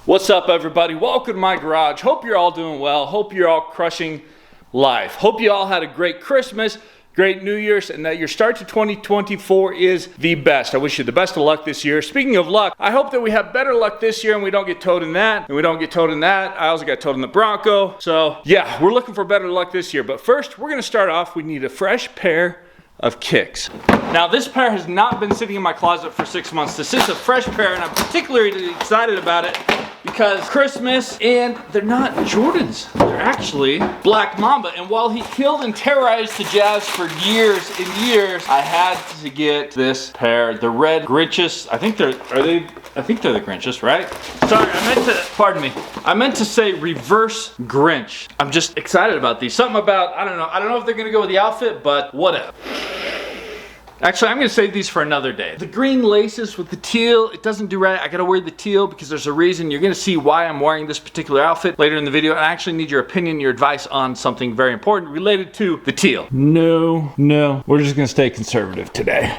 What's up, everybody? Welcome to my garage. Hope you're all doing well. Hope you're all crushing life. Hope you all had a great Christmas, great New Year's, and that your start to 2024 is the best. I wish you the best of luck this year. Speaking of luck, I hope that we have better luck this year and we don't get towed in that, and we don't get towed in that. I also got towed in the Bronco. So yeah, we're looking for better luck this year. But first, we're gonna start off. We need a fresh pair of kicks. Now, this pair has not been sitting in my closet for 6 months. This is a fresh pair, and I'm particularly excited about it because Christmas, and they're not Jordans. They're actually Black Mamba. And while he killed and terrorized the Jazz for years and years, I had to get this pair, the red Grinches. I think they're the Grinches, right? Sorry, I meant to say reverse Grinch. I'm just excited about these. Something about, I don't know if they're gonna go with the outfit, but whatever. Actually, I'm gonna save these for another day. The green laces with the teal, it doesn't do right. I gotta wear the teal because there's a reason. You're gonna see why I'm wearing this particular outfit later in the video. And I actually need your opinion, your advice on something very important related to the teal. No, we're just gonna stay conservative today.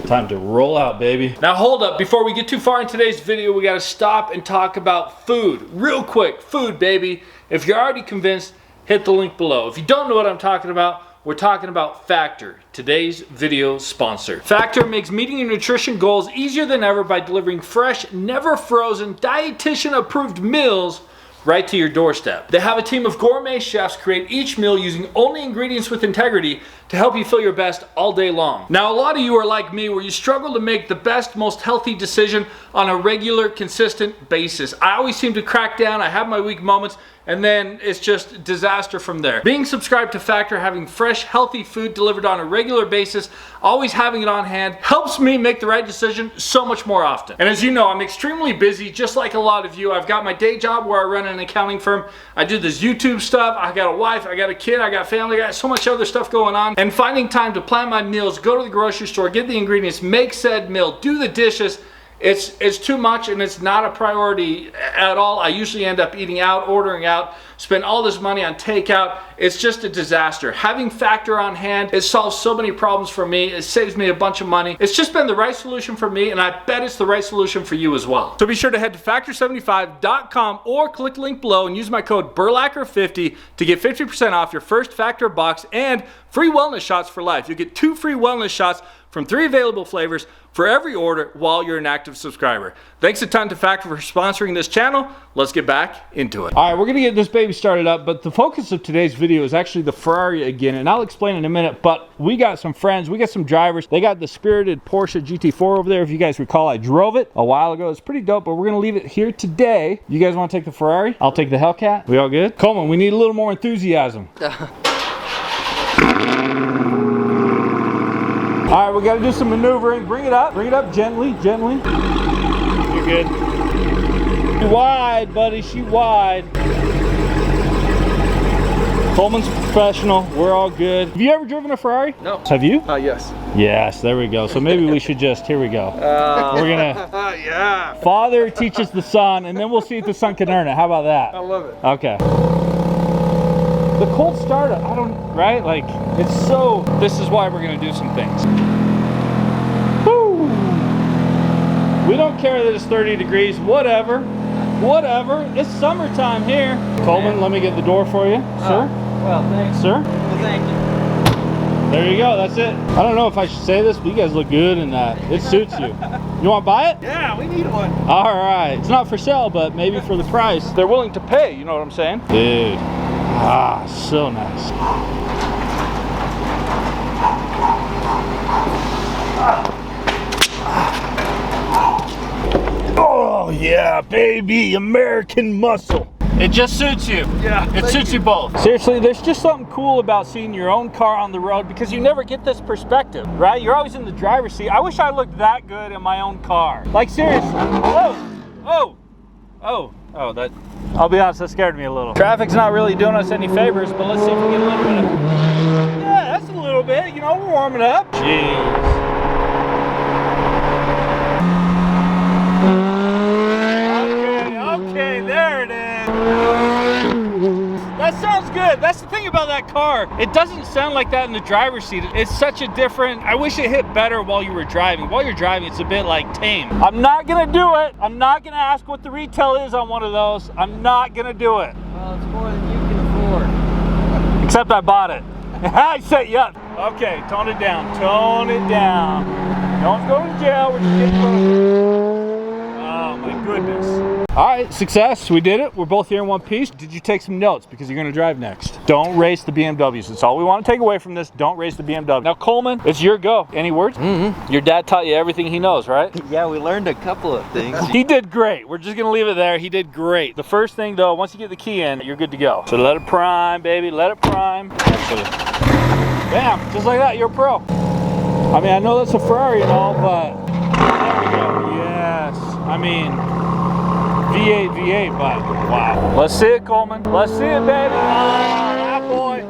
Time to roll out, baby. Now hold up, before we get too far in today's video, we gotta stop and talk about food. Real quick, food, baby. If you're already convinced, hit the link below. If you don't know what I'm talking about, we're talking about Factor, today's video sponsor. Factor makes meeting your nutrition goals easier than ever by delivering fresh, never frozen, dietitian approved meals right to your doorstep. They have a team of gourmet chefs create each meal using only ingredients with integrity to help you feel your best all day long. Now, a lot of you are like me where you struggle to make the best, most healthy decision on a regular, consistent basis. I always seem to crack down, I have my weak moments, and then it's just disaster from there. Being subscribed to Factor, having fresh, healthy food delivered on a regular basis, always having it on hand, helps me make the right decision so much more often. And as you know, I'm extremely busy, just like a lot of you. I've got my day job where I run an accounting firm. I do this YouTube stuff. I got a wife, I got a kid, I got family, I got so much other stuff going on. And finding time to plan my meals, go to the grocery store, get the ingredients, make said meal, do the dishes, it's too much, and it's not a priority at all. I usually end up eating out, ordering out, spend all this money on takeout. It's just a disaster. Having Factor on hand, it solves so many problems for me. It saves me a bunch of money. It's just been the right solution for me, and I bet it's the right solution for you as well. So be sure to head to factor75.com or click the link below and use my code Burlacher50 to get 50% off your first Factor box and free wellness shots for life. You'll get 2 free wellness shots from 3 available flavors for every order while you're an active subscriber. Thanks a ton to Factor for sponsoring this channel. Let's get back into it. All right, we're gonna get this baby started up, but the focus of today's video is actually the Ferrari again, and I'll explain in a minute, but we got some friends, we got some drivers. They got the spirited Porsche GT4 over there. If you guys recall, I drove it a while ago. It's pretty dope, but we're gonna leave it here today. You guys wanna take the Ferrari? I'll take the Hellcat. We all good? Coleman, we need a little more enthusiasm. All right, we got to do some maneuvering. Bring it up gently. You're good. She wide, buddy, she wide. Coleman's professional, we're all good. Have you ever driven a Ferrari? No. Have you? Yes. Yes, there we go. So maybe we should just, here we go. We're gonna, yeah. Father teaches the son, and then we'll see if the son can earn it. How about that? I love it. Okay. The cold start, right? Like, it's so, this is why we're gonna do some things. Woo! We don't care that it's 30 degrees, whatever. It's summertime here. Coleman, let me get the door for you, sir. Well, thanks. Sir? Well, thank you. There you go, that's it. I don't know if I should say this, but you guys look good in that. It suits you. You wanna buy it? Yeah, we need one. All right, it's not for sale, but maybe for the price. They're willing to pay, you know what I'm saying? Dude. Ah, so nice. Oh yeah, baby, American muscle. It just suits you. Yeah. It suits you both. Seriously, there's just something cool about seeing your own car on the road because you never get this perspective, right? You're always in the driver's seat. I wish I looked that good in my own car. Like, seriously. Oh, that, I'll be honest, that scared me a little. Traffic's not really doing us any favors, but let's see if we get a little bit of, yeah, that's a little bit, you know, we're warming up. Jeez. Okay, there it is. That sounds good. That's the thing about that car. It doesn't sound like that in the driver's seat. It's such a different, I wish it hit better while you were driving. While you're driving, it's a bit like tame. I'm not gonna do it. I'm not gonna ask what the retail is on one of those. I'm not gonna do it. Well, it's more than you can afford. Except I bought it. I set you up. Okay, tone it down. Tone it down. Don't go to jail. We're just getting close. Oh my goodness. All right, success. We did it. We're both here in one piece. Did you take some notes? Because you're going to drive next. Don't race the BMWs. That's all we want to take away from this. Don't race the BMW. Now, Coleman, it's your go. Any words? Your dad taught you everything he knows, right? Yeah, we learned a couple of things. He did great. We're just going to leave it there. He did great. The first thing, though, once you get the key in, you're good to go. So let it prime, baby. Let it prime. Bam. Just like that. You're a pro. I mean, I know that's a Ferrari and all, but there we go. Yes. I mean, V8, but wow. Let's see it, Coleman. Let's see it, baby. Oh, that boy.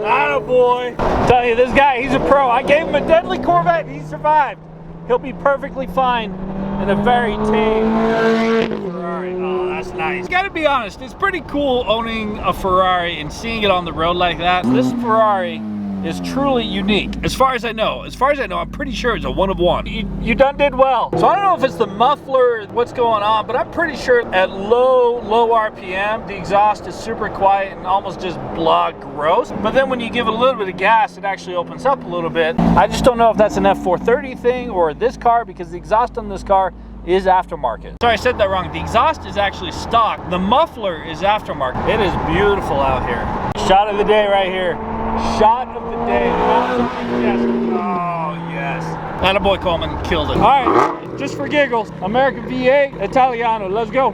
That boy. I tell you, this guy, he's a pro. I gave him a deadly Corvette and he survived. He'll be perfectly fine in a very tame Ferrari. Oh, that's nice. Gotta be honest, it's pretty cool owning a Ferrari and seeing it on the road like that. This Ferrari is truly unique. As far as I know, I'm pretty sure it's a one of one. You done did well. So I don't know if it's the muffler, what's going on, but I'm pretty sure at low RPM, the exhaust is super quiet and almost just blah gross. But then when you give it a little bit of gas, it actually opens up a little bit. I just don't know if that's an F430 thing or this car, because the exhaust on this car is aftermarket. Sorry, I said that wrong. The exhaust is actually stock. The muffler is aftermarket. It is beautiful out here. Shot of the day right here. Shot of the day. Yes. Oh, yes. Attaboy Coleman killed it. All right, just for giggles, American V8 Italiano. Let's go.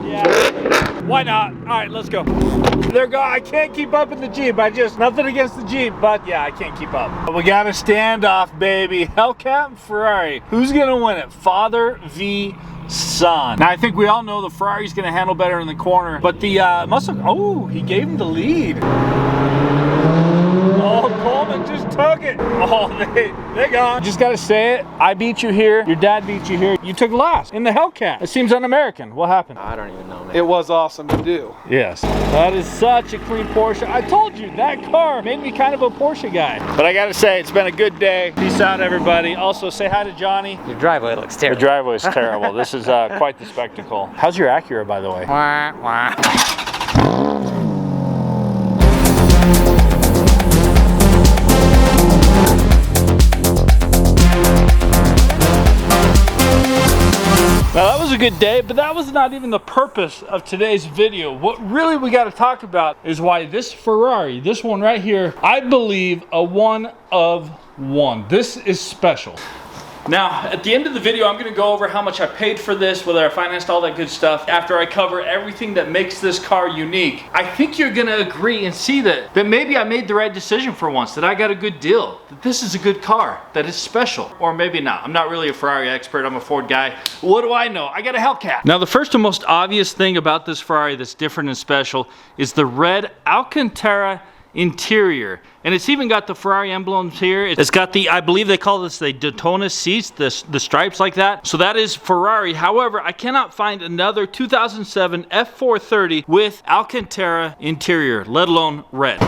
Yeah. Why not? All right, let's go. There go. I can't keep up in the Jeep. Nothing against the Jeep, but yeah, I can't keep up. But we got a standoff, baby. Hellcat and Ferrari. Who's gonna win it? Father v son. Now I think we all know the Ferrari's gonna handle better in the corner, but the muscle. Oh, he gave him the lead. Oh, Coleman just took it. Oh, they gone. Just gotta say it. I beat you here. Your dad beat you here. You took last in the Hellcat. It seems un-American. What happened? I don't even know, man. It was awesome to do. Yes. That is such a clean Porsche. I told you, that car made me kind of a Porsche guy. But I gotta say, it's been a good day. Peace out, everybody. Also, say hi to Johnny. Your driveway looks The terrible. driveway is terrible. This is quite the spectacle. How's your Acura, by the way? Wah, wah. Now that was a good day, but that was not even the purpose of today's video. What really we got to talk about is why this Ferrari, this one right here, I believe a one of one. This is special. Now, at the end of the video, I'm going to go over how much I paid for this, whether I financed, all that good stuff. After I cover everything that makes this car unique, I think you're going to agree and see that maybe I made the right decision for once, that I got a good deal, that this is a good car, that it's special. Or maybe not. I'm not really a Ferrari expert. I'm a Ford guy. What do I know? I got a Hellcat. Now, the first and most obvious thing about this Ferrari that's different and special is the red Alcantara interior, and it's even got the Ferrari emblems here. It's got the, I believe they call this the Daytona seats, the stripes like that. So that is Ferrari. However, I cannot find another 2007 F430 with Alcantara interior, let alone red.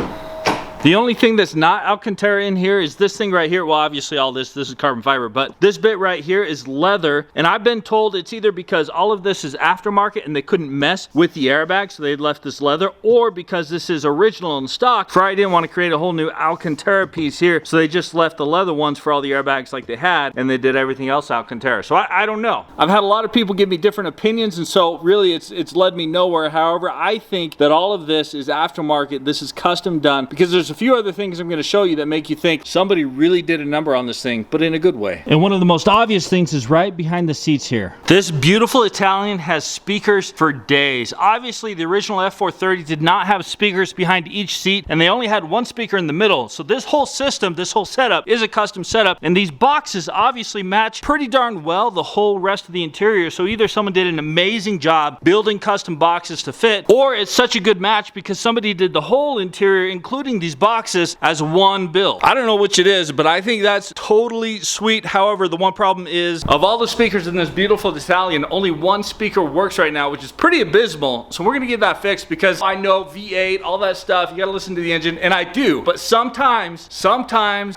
The only thing that's not Alcantara in here is this thing right here. Well, obviously all this is carbon fiber, but this bit right here is leather. And I've been told it's either because all of this is aftermarket and they couldn't mess with the airbag, so they left this leather, or because this is original in stock. Ferrari didn't want to create a whole new Alcantara piece here, so they just left the leather ones for all the airbags like they had, and they did everything else Alcantara. So I don't know. I've had a lot of people give me different opinions, and so really it's led me nowhere. However, I think that all of this is aftermarket. This is custom done, because there's a few other things I'm going to show you that make you think somebody really did a number on this thing, but in a good way. And one of the most obvious things is right behind the seats here. This beautiful Italian has speakers for days. Obviously, the original F430 did not have speakers behind each seat, and they only had one speaker in the middle. So this whole system, this whole setup is a custom setup, and these boxes obviously match pretty darn well the whole rest of the interior. So either someone did an amazing job building custom boxes to fit, or it's such a good match because somebody did the whole interior, including these boxes as one build. I don't know which it is, but I think that's totally sweet. However, the one problem is, of all the speakers in this beautiful Italian, only one speaker works right now, which is pretty abysmal. So we're gonna get that fixed, because I know V8, all that stuff, you gotta listen to the engine, and I do. But sometimes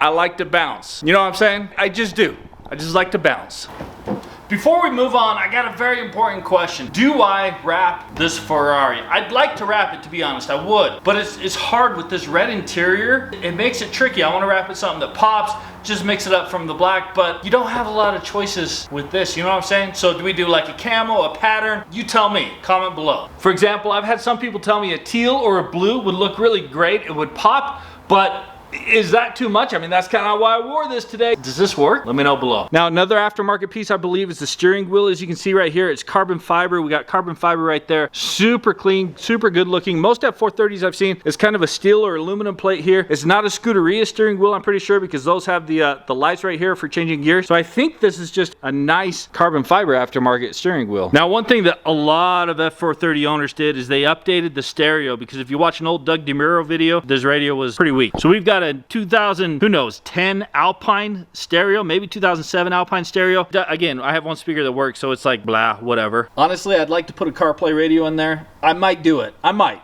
I like to bounce. You know what I'm saying? I just do. I just like to bounce. Before we move on, I got a very important question. Do I wrap this Ferrari? I'd like to wrap it, to be honest, I would. But it's hard with this red interior. It makes it tricky. I want to wrap it something that pops, just mix it up from the black, but you don't have a lot of choices with this, you know what I'm saying? So do we do like a camo, a pattern? You tell me, comment below. For example, I've had some people tell me a teal or a blue would look really great. It would pop, but is that too much? I mean, that's kind of why I wore this today. Does this work? Let me know below. Now, another aftermarket piece, I believe, is the steering wheel. As you can see right here, it's carbon fiber. We got carbon fiber right there. Super clean, super good looking. Most F430s I've seen is kind of a steel or aluminum plate here. It's not a Scuderia steering wheel, I'm pretty sure, because those have the lights right here for changing gears. So I think this is just a nice carbon fiber aftermarket steering wheel. Now, one thing that a lot of F430 owners did is they updated the stereo, because if you watch an old Doug DeMuro video, this radio was pretty weak. So we've got a 2000, who knows, 10 Alpine stereo, maybe 2007 Alpine stereo. Again, I have one speaker that works, so it's like blah, whatever. Honestly, I'd like to put a CarPlay radio in there. I might do it. I might.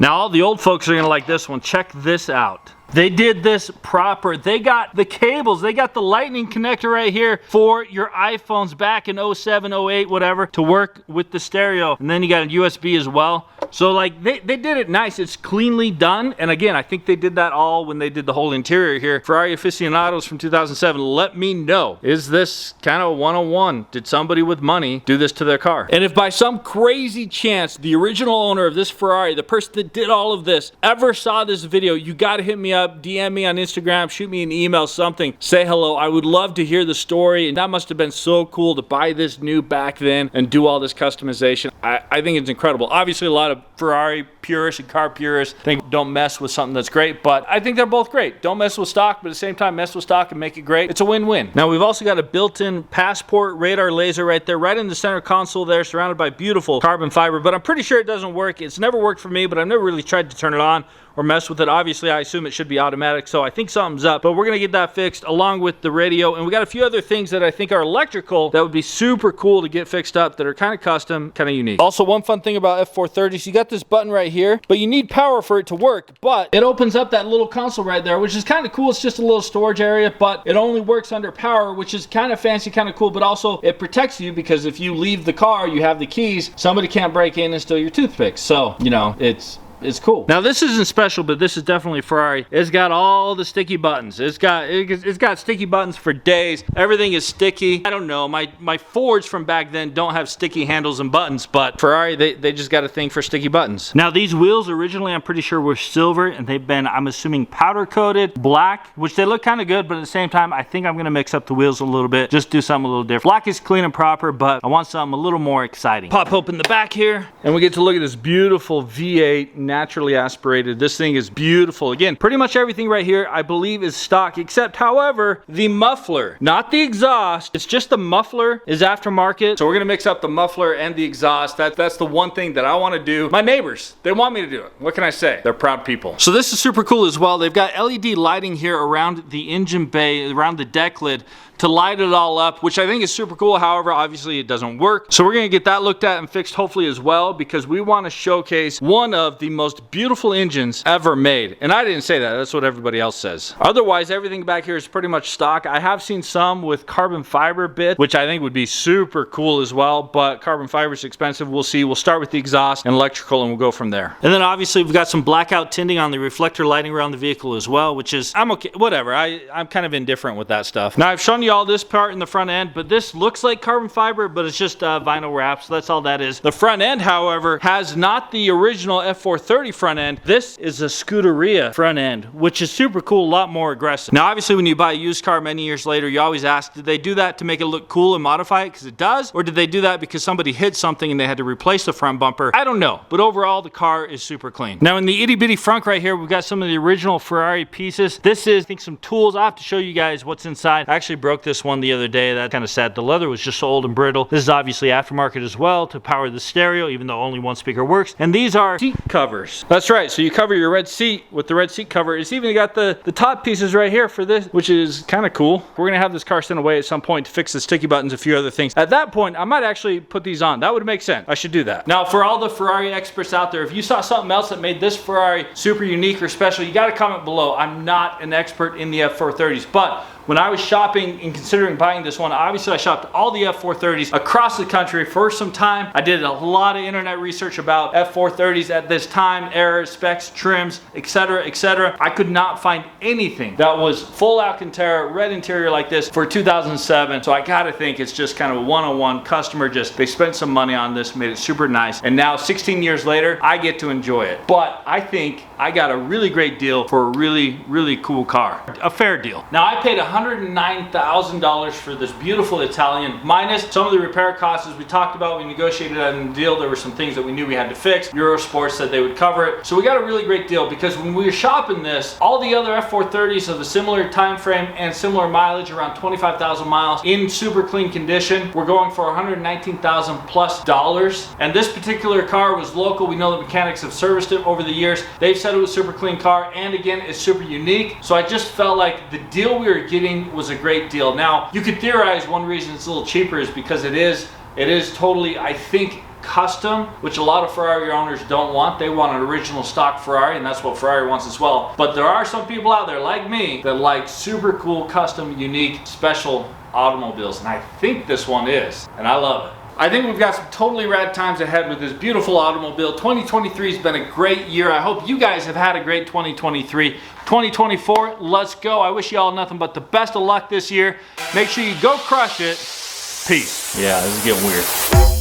Now, all the old folks are gonna like this one. Check this out. They did this proper. They got the cables, they got the lightning connector right here for your iPhones back in 07, 08, whatever, to work with the stereo. And then you got a USB as well. So like they did it nice. It's cleanly done. And again, I think they did that all when they did the whole interior here. Ferrari aficionados from 2007, let me know. Is this kind of 101? Did somebody with money do this to their car? And if by some crazy chance the original owner of this Ferrari, the person that did all of this, ever saw this video, you gotta hit me up, DM me on Instagram, shoot me an email, something, say hello. I would love to hear the story. And that must have been so cool to buy this new back then and do all this customization. I think it's incredible. Obviously, a lot of Ferrari purists and car purists think don't mess with something that's great, but I think they're both great. Don't mess with stock, but at the same time, mess with stock and make it great. It's a win-win. Now, we've also got a built-in passport radar laser right there, right in the center console there, surrounded by beautiful carbon fiber, but I'm pretty sure it doesn't work. It's never worked for me, but I've never really tried to turn it on or mess with it. Obviously, I assume it should be automatic, so I think something's up, but we're gonna get that fixed along with the radio, and we got a few other things that I think are electrical that would be super cool to get fixed up, that are kind of custom, kind of unique. Also, one fun thing about F430s, you got this button right here, but you need power for it to work, but it opens up that little console right there, which is kind of cool. It's just a little storage area, but it only works under power, which is kind of fancy, kind of cool, but also it protects you, because if you leave the car, you have the keys, somebody can't break in and steal your toothpicks. So, you know, it's cool. Now, this isn't special, but this is definitely Ferrari. It's got all the sticky buttons. It's got sticky buttons for days. Everything is sticky. I don't know, my Fords from back then don't have sticky handles and buttons, but Ferrari, they just got a thing for sticky buttons. Now, these wheels originally, I'm pretty sure, were silver, and they've been, I'm assuming, powder coated black, which they look kind of good, but at the same time, I think I'm gonna mix up the wheels a little bit, just do something a little different. Black is clean and proper, but I want something a little more exciting. Pop open the back here, and we get to look at this beautiful V8 naturally aspirated. This thing is beautiful. Again, pretty much everything right here, I believe, is stock, except, however, the muffler, not the exhaust. It's just the muffler is aftermarket. So we're gonna mix up the muffler and the exhaust. That's the one thing that I want to do. My neighbors, they want me to do it. What can I say? They're proud people. So this is super cool as well. They've got LED lighting here around the engine bay, around the deck lid, to light it all up, which I think is super cool. However, obviously it doesn't work. So we're gonna get that looked at and fixed hopefully as well, because we wanna showcase one of the most beautiful engines ever made. And I didn't say that, that's what everybody else says. Otherwise, everything back here is pretty much stock. I have seen some with carbon fiber bit, which I think would be super cool as well, but carbon fiber is expensive. We'll see. We'll start with the exhaust and electrical, and we'll go from there. And then obviously we've got some blackout tinting on the reflector lighting around the vehicle as well, which is, I'm okay, whatever. I'm kind of indifferent with that stuff. Now, I've shown you all this part in the front end, but this looks like carbon fiber, but it's just vinyl wrap, so that's all that is. The front end, however, has not the original F430 front end. This is a Scuderia front end, which is super cool, a lot more aggressive. Now, obviously, when you buy a used car many years later, you always ask, did they do that to make it look cool and modify it because it does, or did they do that because somebody hit something and they had to replace the front bumper? I don't know, but overall, the car is super clean. Now, in the itty bitty front right here, we've got some of the original Ferrari pieces. This is, I think, some tools. I have to show you guys what's inside. I actually broke this one the other day. That's kind of sad. The leather was just so old and brittle. This is obviously aftermarket as well to power the stereo, even though only one speaker works. And these are seat covers. covers. That's right, so you cover your red seat with the red seat cover. It's even got the top pieces right here for this, which is kind of cool. We're gonna have this car sent away at some point to fix the sticky buttons, a few other things. At that point, I might actually put these on. That would make sense. I should do that. Now, for all the Ferrari experts out there, if you saw something else that made this Ferrari super unique or special, you gotta comment below. I'm not an expert in the F430s, but when I was shopping and considering buying this one, obviously I shopped all the F430s across the country for some time. I did a lot of internet research about F430s at this time, errors, specs, trims, etc., etc. I could not find anything that was full Alcantara, red interior like this for 2007. So I gotta think it's just kind of a one-on-one customer. Just they spent some money on this, made it super nice, and now 16 years later, I get to enjoy it. But I think I got a really great deal for a really, really cool car. A fair deal. Now I paid $109,000 for this beautiful Italian, minus some of the repair costs. As we talked about, we negotiated on the deal. There were some things that we knew we had to fix. Eurosport said they would cover it. So we got a really great deal, because when we were shopping this, all the other F430s of a similar time frame and similar mileage, around 25,000 miles, in super clean condition, were going for $119,000 plus dollars. And this particular car was local. We know the mechanics have serviced it over the years. They've said it was a super clean car, and again, it's super unique. So I just felt like the deal we were getting was a great deal. Now, you could theorize one reason it's a little cheaper is because it is totally, I think, custom, which a lot of Ferrari owners don't want. They want an original stock Ferrari, and that's what Ferrari wants as well. But there are some people out there like me that like super cool, custom, unique, special automobiles, and I think this one is, and I love it. I think we've got some totally rad times ahead with this beautiful automobile. 2023 has been a great year. I hope you guys have had a great 2023. 2024, let's go. I wish you all nothing but the best of luck this year. Make sure you go crush it. Peace. Yeah, this is getting weird.